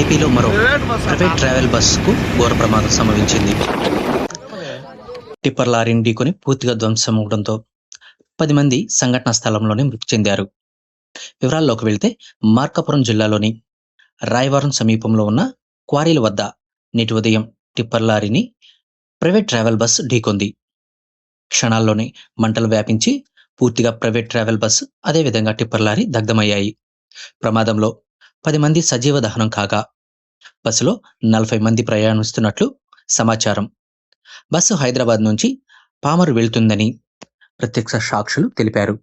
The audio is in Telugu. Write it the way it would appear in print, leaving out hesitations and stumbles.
ఏపీలో మరో ప్రైవేట్ ట్రావెల్ బస్సుకు ఘోర ప్రమాదం సంభవించింది. టిప్పర్ లారీని ఢీకొని పూర్తిగా ధ్వంసమవడంతో 10 మంది సంఘటనా స్థలంలోనే మృతి చెందారు. వివరాల్లోకి వెళ్తే మార్కాపురం జిల్లాలోని రాయవరం సమీపంలో ఉన్న క్వారీల వద్ద నేటి ఉదయం టిప్పర్ లారీని ప్రైవేట్ ట్రావెల్ బస్ ఢీకొంది. క్షణాల్లోనే మంటలు వ్యాపించి పూర్తిగా ప్రైవేట్ ట్రావెల్ బస్ అదేవిధంగా టిప్పర్ లారీ దగ్ధమయ్యాయి. ప్రమాదంలో 10 మంది సజీవ దహనం కాగా బస్సులో 40 మంది ప్రయాణిస్తున్నట్లు సమాచారం. బస్సు హైదరాబాద్ నుంచి పామరు వెళ్తుందని ప్రత్యక్ష సాక్షులు తెలిపారు.